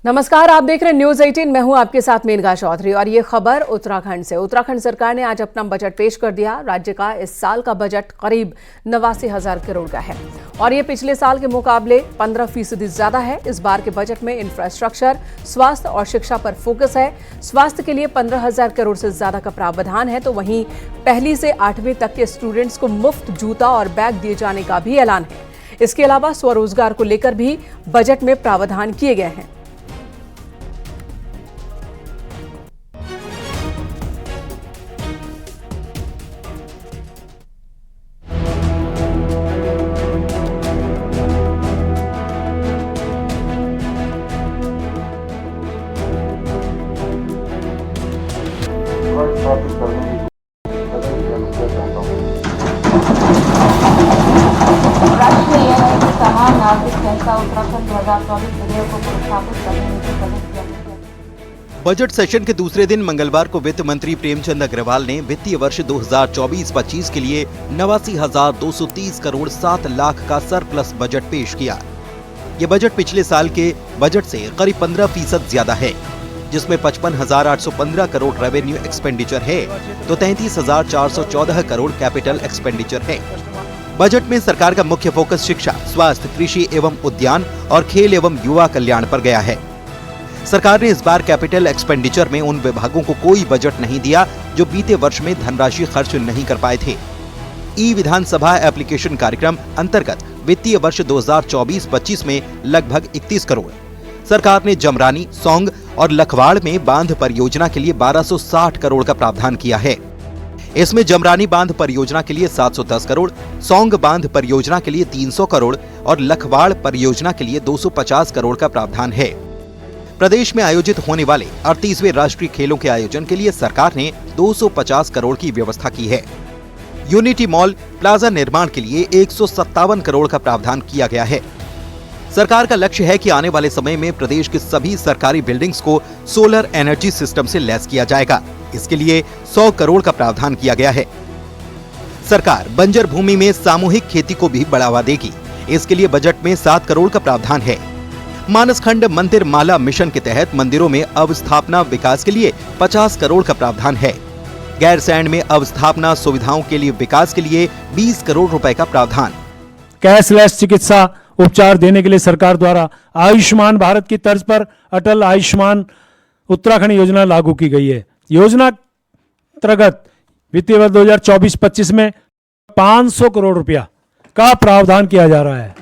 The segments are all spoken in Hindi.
नमस्कार, आप देख रहे हैं न्यूज 18। मैं हूं आपके साथ मेनका चौधरी और ये खबर उत्तराखंड से। उत्तराखंड सरकार ने आज अपना बजट पेश कर दिया। राज्य का इस साल का बजट करीब 89,000 करोड़ का है और ये पिछले साल के मुकाबले 15% ज्यादा है। इस बार के बजट में इंफ्रास्ट्रक्चर, स्वास्थ्य और शिक्षा पर फोकस है। स्वास्थ्य के लिए 15,000 करोड़ से ज्यादा का प्रावधान है, तो वहीं पहली से 8वीं तक के स्टूडेंट्स को मुफ्त जूता और बैग दिए जाने का भी ऐलान है। इसके अलावा स्वरोजगार को लेकर भी बजट में प्रावधान किए गए हैं। राष्ट्रीय यह है कि समान नागरिक संहिता उत्तराखंड 2024 विधेयक को पुरस्कृत करने में प्रगति किया। बजट सेशन के दूसरे दिन मंगलवार को वित्त मंत्री प्रेमचंद अग्रवाल ने वित्तीय वर्ष 2024-25 के लिए 89,230 करोड़ 7 लाख का सरप्लस बजट पेश किया। ये बजट पिछले साल के बजट से करीब 15% ज्यादा है, जिसमें 55,815 करोड़ रेवेन्यू एक्सपेंडिचर है तो 33,414 करोड़ कैपिटल एक्सपेंडिचर है। बजट में सरकार का मुख्य फोकस शिक्षा, स्वास्थ्य, कृषि एवं उद्यान और खेल एवं युवा कल्याण पर गया है। सरकार ने इस बार कैपिटल एक्सपेंडिचर में उन विभागों को कोई बजट नहीं दिया जो बीते वर्ष में धनराशि खर्च नहीं कर पाए थे। ई विधानसभा एप्लीकेशन कार्यक्रम अंतर्गत वित्तीय वर्ष 2024-25 में लगभग 31 करोड़। सरकार ने जमरानी, सौंग और लखवाड़ में बांध परियोजना के लिए 1260 करोड़ का प्रावधान किया है। इसमें जमरानी बांध परियोजना के लिए 710 करोड़, सौंग बांध परियोजना के लिए 300 करोड़ और लखवाड़ परियोजना के लिए 250 करोड़ का प्रावधान है। प्रदेश में आयोजित होने वाले 38वें राष्ट्रीय खेलों के आयोजन के लिए सरकार ने 250 करोड़ की व्यवस्था की है। यूनिटी मॉल प्लाजा निर्माण के लिए 157 करोड़ का प्रावधान किया गया है। सरकार का लक्ष्य है कि आने वाले समय में प्रदेश के सभी सरकारी बिल्डिंग्स को सोलर एनर्जी सिस्टम से लैस किया जाएगा। इसके लिए 100 करोड़ का प्रावधान किया गया है। सरकार बंजर भूमि में सामूहिक खेती को भी बढ़ावा देगी। इसके लिए बजट में 7 करोड़ का प्रावधान है। मानसखंड मंदिर माला मिशन के तहत मंदिरों में अवस्थापना विकास के लिए 50 करोड़ का प्रावधान है। गैरसैंण में अवस्थापना सुविधाओं के लिए विकास के लिए 20 करोड़ रुपए का प्रावधान। कैशलेस चिकित्सा उपचार देने के लिए सरकार द्वारा आयुष्मान भारत की तर्ज पर अटल आयुष्मान उत्तराखंड योजना लागू की गई है। योजना अंतर्गत वित्तीय वर्ष 2024-25 में 500 करोड़ रुपया का प्रावधान किया जा रहा है।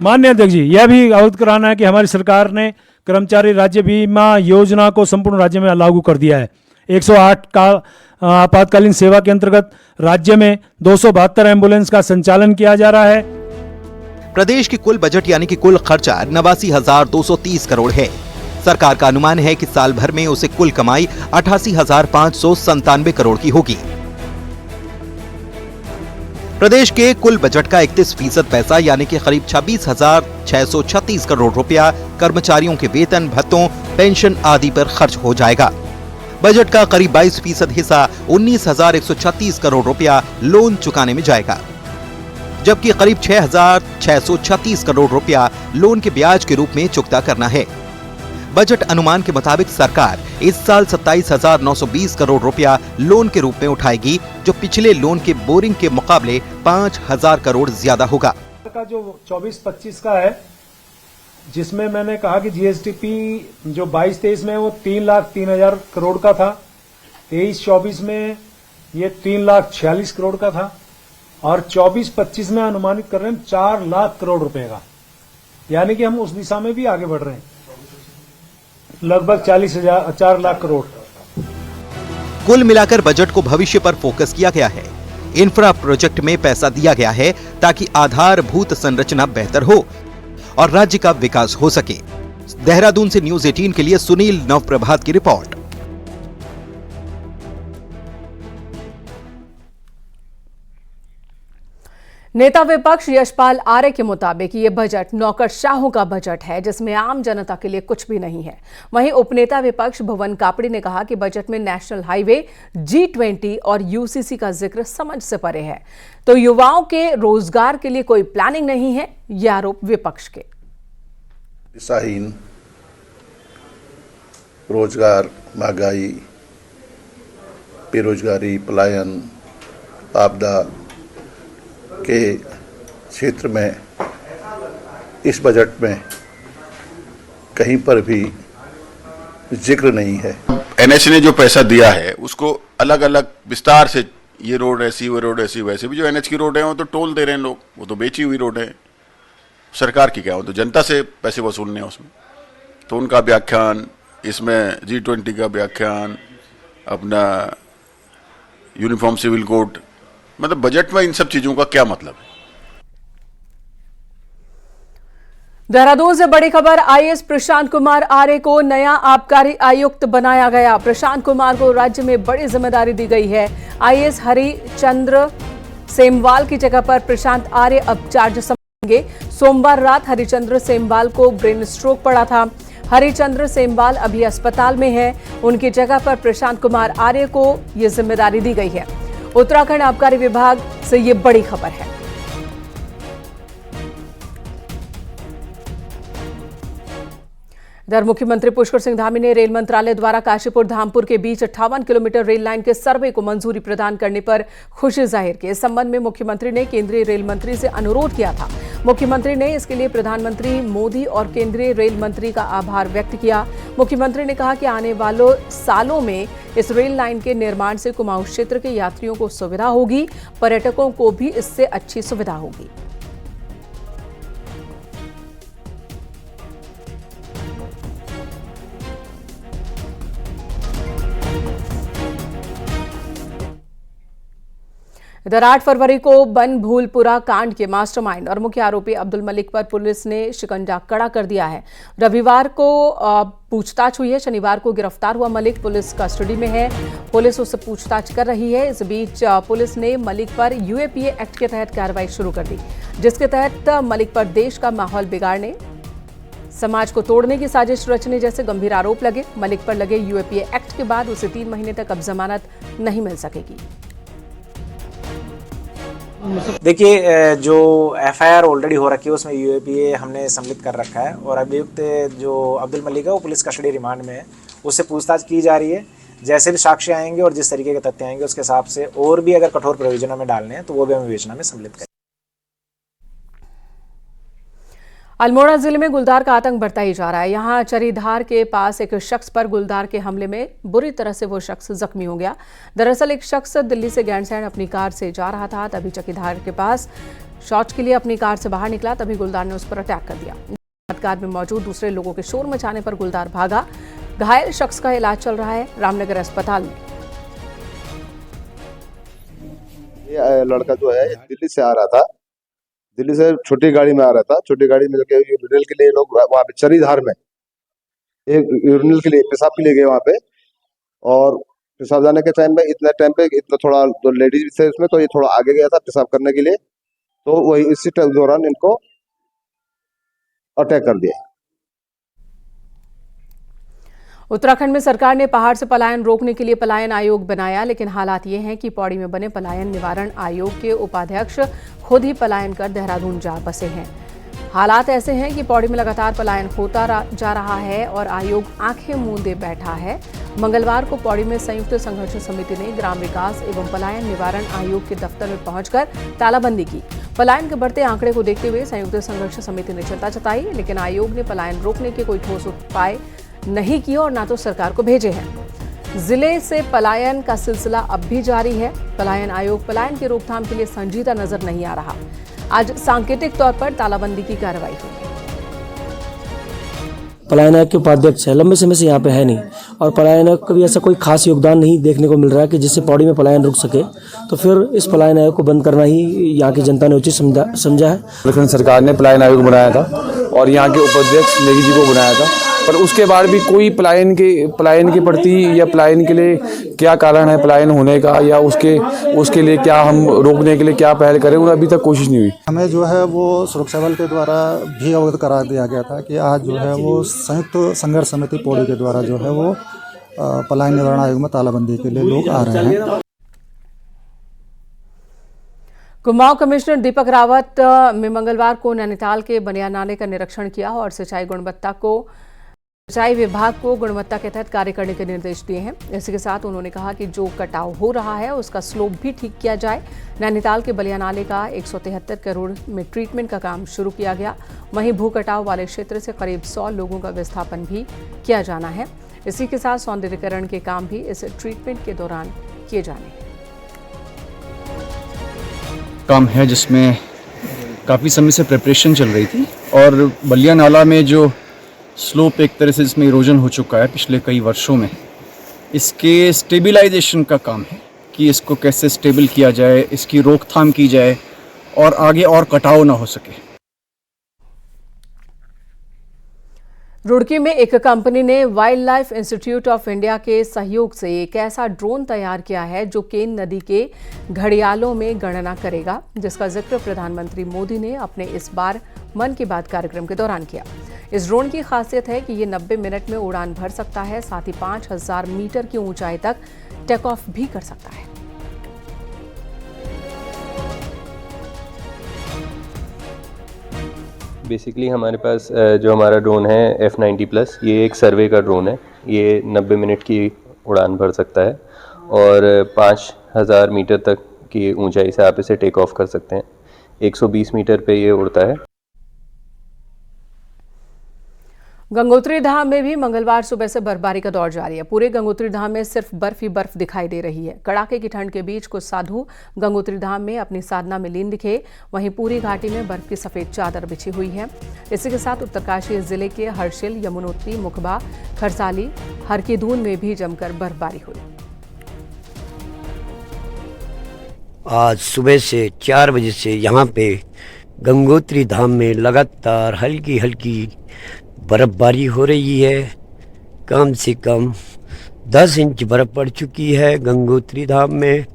माननीय अध्यक्ष जी, यह भी अवगत कराना है कि हमारी सरकार ने कर्मचारी राज्य बीमा योजना को संपूर्ण राज्य में लागू कर दिया है। 108 का आपातकालीन सेवा के अंतर्गत राज्य में 272 एम्बुलेंस का संचालन किया जा रहा है। प्रदेश की कुल बजट यानी कि कुल खर्चा 89,230 करोड़ है। सरकार का अनुमान है कि साल भर में उसे कुल कमाई 88,597 करोड़ की होगी। प्रदेश के कुल बजट का 31% पैसा यानी कि करीब 26,636 करोड़ रुपया कर्मचारियों के वेतन, भत्तों, पेंशन आदि पर खर्च हो जाएगा। बजट का करीब 22% हिस्सा 19,136 करोड़ रुपया लोन चुकाने में जाएगा, जबकि करीब 6,636 करोड़ रुपया लोन के ब्याज के रूप में चुकता करना है। बजट अनुमान के मुताबिक सरकार इस साल 27,920 करोड़ रुपया लोन के रूप में उठाएगी, जो पिछले लोन के बोरिंग के मुकाबले 5,000 करोड़ ज्यादा होगा। का जो 24-25 का है, जिसमें मैंने कहा कि जीएसटीपी जो 22-23 में वो 3,03,000 करोड़ का था, 23-24 में ये 3,46,000 करोड़ का था और 24-25 में अनुमानित कर रहे हैं 4 लाख करोड़ रुपए का, यानी कि हम उस दिशा में भी आगे बढ़ रहे हैं, लगभग 4 लाख करोड़। कुल मिलाकर बजट को भविष्य पर फोकस किया गया है। इंफ्रा प्रोजेक्ट में पैसा दिया गया है ताकि आधारभूत संरचना बेहतर हो और राज्य का विकास हो सके। देहरादून से न्यूज 18 के लिए सुनील नवप्रभात की रिपोर्ट। नेता विपक्ष यशपाल आर्य के मुताबिक ये बजट नौकरशाहों का बजट है, जिसमें आम जनता के लिए कुछ भी नहीं है। वहीं उपनेता विपक्ष भुवन कापड़ी ने कहा कि बजट में नेशनल हाईवे, G20 और यूसीसी का जिक्र समझ से परे है, तो युवाओं के रोजगार के लिए कोई प्लानिंग नहीं है। यह आरोप विपक्ष के। दिशाहीन रोजगार, महंगाई, बेरोजगारी, पलायन, आपदा के क्षेत्र में इस बजट में कहीं पर भी जिक्र नहीं है। एनएच ने जो पैसा दिया है उसको अलग अलग विस्तार से, ये रोड ऐसी, वो रोड ऐसी, वैसे भी जो एनएच की रोड है वो तो टोल दे रहे हैं लोग, वो तो बेची हुई रोड है। सरकार की क्या हो, तो जनता से पैसे वसूलने हैं उसमें। तो उनका व्याख्यान, इसमें G20 का व्याख्यान, अपना यूनिफॉर्म सिविल कोड, मतलब बजट में इन सब चीजों का क्या मतलब है? देहरादून से बड़ी खबर, आईएएस प्रशांत कुमार आर्य को नया आबकारी आयुक्त बनाया गया। प्रशांत कुमार को राज्य में बड़ी जिम्मेदारी दी गई है। आईएएस हरिचंद्र सेमवाल की जगह पर प्रशांत आर्य अब चार्ज संभालेंगे। सोमवार रात हरिचंद्र सेमवाल को ब्रेन स्ट्रोक पड़ा था। हरिचंद्र सेमवाल अभी अस्पताल में है। उनकी जगह पर प्रशांत कुमार आर्य को यह जिम्मेदारी दी गई है। उत्तराखंड आबकारी विभाग से ये बड़ी खबर है। इधर मुख्यमंत्री पुष्कर सिंह धामी ने रेल मंत्रालय द्वारा काशीपुर धामपुर के बीच 58 किलोमीटर रेल लाइन के सर्वे को मंजूरी प्रदान करने पर खुशी जाहिर की। इस संबंध में मुख्यमंत्री ने केंद्रीय रेल मंत्री से अनुरोध किया था। मुख्यमंत्री ने इसके लिए प्रधानमंत्री मोदी और केंद्रीय रेल मंत्री का आभार व्यक्त किया। मुख्यमंत्री ने कहा कि आने वाले सालों में इस रेल लाइन के निर्माण से कुमाऊं क्षेत्र के यात्रियों को सुविधा होगी, पर्यटकों को भी इससे अच्छी सुविधा होगी। इधर 8 फरवरी को बनभूलपुरा कांड के मास्टरमाइंड और मुख्य आरोपी अब्दुल मलिक पर पुलिस ने शिकंजा कड़ा कर दिया है। रविवार को पूछताछ हुई है। शनिवार को गिरफ्तार हुआ मलिक पुलिस कस्टडी में है। पुलिस उससे पूछताछ कर रही है। इस बीच पुलिस ने मलिक पर यूएपीए एक्ट के तहत कार्रवाई शुरू कर दी, जिसके तहत मलिक पर देश का माहौल बिगाड़ने, समाज को तोड़ने की साजिश रचने जैसे गंभीर आरोप लगे। मलिक पर लगे यूएपीए एक्ट के बाद उसे 3 महीने तक अब जमानत नहीं मिल सकेगी। देखिए, जो एफआईआर ऑलरेडी हो रखी है उसमें यूएपीए हमने सम्मिलित कर रखा है और अभियुक्त जो अब्दुल मलिक है वो पुलिस कस्टडी रिमांड में है। उससे पूछताछ की जा रही है। जैसे भी साक्ष्य आएंगे और जिस तरीके के तथ्य आएंगे उसके हिसाब से और भी अगर कठोर प्रोविजनों में डालने हैं तो वो भी हम विवेचना में सम्मिलित करें। अल्मोड़ा जिले में गुलदार का आतंक बढ़ता ही जा रहा है। यहां चरीधार के पास एक शख्स पर गुलदार के हमले में बुरी तरह से वो शख्स जख्मी हो गया। दरअसल एक शख्स दिल्ली से गैंडसैंड अपनी कार से जा रहा था। तभी चकीधार के पास शौच के लिए अपनी कार से बाहर निकला। तभी गुलदार ने उस पर अटैक कर दिया। कार में मौजूद दूसरे लोगों के शोर मचाने पर गुलदार भागा। घायल शख्स का इलाज चल रहा है रामनगर अस्पताल में। ये लड़का जो है दिल्ली से आ रहा था, दिल्ली से छोटी गाड़ी में आ रहा था। छोटी गाड़ी में यूरिनल के लिए लोग वहाँ पे चरीधार में एक यूरिनल के लिए पेशाब के लिए गए वहाँ पे, और पेशाब जाने के टाइम में इतना थोड़ा जो लेडीज थे उसमें, तो ये थोड़ा आगे गया था पेशाब करने के लिए, तो वही इसी दौरान इनको अटैक कर दिया। उत्तराखंड में सरकार ने पहाड़ से पलायन रोकने के लिए पलायन आयोग बनाया, लेकिन हालात ये हैं कि पौड़ी में बने पलायन निवारण आयोग के उपाध्यक्ष खुद ही पलायन कर देहरादून जा बसे हैं। हालात ऐसे हैं कि पौड़ी में लगातार पलायन होता जा रहा है और आयोग आंखें मूंदे बैठा है। मंगलवार को पौड़ी में संयुक्त संघर्ष समिति ने ग्राम विकास एवं पलायन निवारण आयोग के दफ्तर में पहुंचकर तालाबंदी की। पलायन के बढ़ते आंकड़े को देखते हुए संयुक्त संघर्ष समिति ने चिंता जताई, लेकिन आयोग ने पलायन रोकने के कोई ठोस उपाय नहीं किए और ना तो सरकार को भेजे हैं। जिले से पलायन का सिलसिला अब भी जारी है। पलायन आयोग पलायन की रोकथाम के लिए संजीदा नजर नहीं आ रहा। आज सांकेतिक तौर पर तालाबंदी की कार्रवाई हुई। पलायन आयोग के उपाध्यक्ष है, लंबे समय से यहाँ पे है नहीं, और पलायन आयोग का भी ऐसा कोई खास योगदान नहीं देखने को मिल रहा है कि जिससे पौड़ी में पलायन रुक सके। तो फिर इस पलायन आयोग को बंद करना ही यहाँ की जनता ने उचित समझा है। उत्तराखंड सरकार ने पलायन आयोग बनाया था और यहाँ के उपाध्यक्ष नेगी जी को बनाया था, पर उसके बाद भी कोई पलायन के प्रति या पलायन के लिए क्या कारण है पलायन होने का, या उसके लिए क्या हम रोकने के लिए क्या पहल करें, उन्हें अभी तक कोशिश नहीं हुई। हमें जो है वो सुरक्षा बल के द्वारा भी अवगत करा दिया गया था कि आज जो है वो संयुक्त संघर्ष समिति पौड़ी के द्वारा जो है वो पलायन निवारण आयोग में तालाबंदी के लिए लोग आ रहे हैं। कुमाऊं कमिश्नर दीपक रावत ने मंगलवार को नैनीताल के बनिया नाले का निरीक्षण किया और सिंचाई गुणवत्ता को सिंचाई विभाग को गुणवत्ता के तहत कार्य करने के निर्देश दिए हैं। इसी के साथ उन्होंने कहा कि जो कटाव हो रहा है उसका स्लोप भी ठीक किया जाए। नैनीताल के बलिया नाले का 173 करोड़ में ट्रीटमेंट का काम शुरू किया गया। वहीं भू कटाव वाले क्षेत्र से करीब 100 लोगों का विस्थापन भी किया जाना है। इसी के साथ सौंदर्यीकरण के काम भी इस ट्रीटमेंट के दौरान किए जाने हैं। काम है जिसमें काफ़ी समय से प्रिपरेशन चल रही थी और बलिया नाला में जो स्लोप एक तरह से इसमें इरोजन हो चुका है पिछले कई वर्षों में, इसके स्टेबलाइजेशन का काम है कि इसको कैसे स्टेबल किया जाए, इसकी रोकथाम की जाए और आगे और कटाव ना हो सके। रुड़की में एक कंपनी ने wild life institute of India के सहयोग से एक ऐसा ड्रोन तैयार किया है जो केन नदी के घड़ियालों में गणना करेगा, जिसका जिक्र प्रधानमंत्री मोदी ने अपने इस बार मन की बात कार्यक्रम के दौरान किया। इस ड्रोन की खासियत है कि ये 90 मिनट में उड़ान भर सकता है, साथ ही 5000 मीटर की ऊंचाई तक टेक ऑफ भी कर सकता है। बेसिकली हमारे पास जो हमारा ड्रोन है F90+, ये एक सर्वे का ड्रोन है। ये 90 मिनट की उड़ान भर सकता है और 5000 मीटर तक की ऊंचाई से आप इसे टेक ऑफ कर सकते हैं। 120 मीटर पे ये उड़ता है। गंगोत्री धाम में भी मंगलवार सुबह से बर्फबारी का दौर जारी है। पूरे गंगोत्री धाम में सिर्फ बर्फ ही बर्फ दिखाई दे रही है। कड़ाके की ठंड के बीच कुछ साधु गंगोत्री धाम में अपनी साधना में लीन दिखे। वहीं पूरी घाटी में बर्फ की सफेद चादर बिछी हुई है। इसी के साथ उत्तरकाशी जिले के हर्षिल, यमुनोत्री, मुखबा, खरसाली, हरकीदून में भी जमकर बर्फबारी हुई। आज सुबह से 4 बजे से यहाँ पे गंगोत्री धाम में लगातार हल्की हल्की बर्फबारी हो रही है। कम से कम 10 इंच बर्फ पड़ चुकी है गंगोत्री धाम में।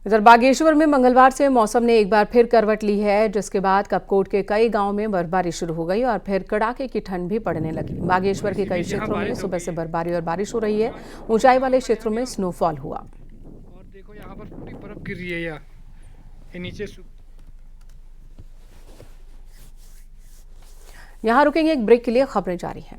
इधर बागेश्वर में मंगलवार से मौसम ने एक बार फिर करवट ली है, जिसके बाद कपकोट के कई गांवों में बर्फबारी शुरू हो गई और फिर कड़ाके की ठंड भी पड़ने लगी। बागेश्वर के कई क्षेत्रों में सुबह से बर्फबारी और बारिश हो रही है। ऊंचाई वाले क्षेत्रों में स्नोफॉल हुआ। और देखो यहाँ पर पूरी बर्फ गिर रही है। ये नीचे यहाँ रुकेंगे एक ब्रेक के लिए, खबरें जारी हैं।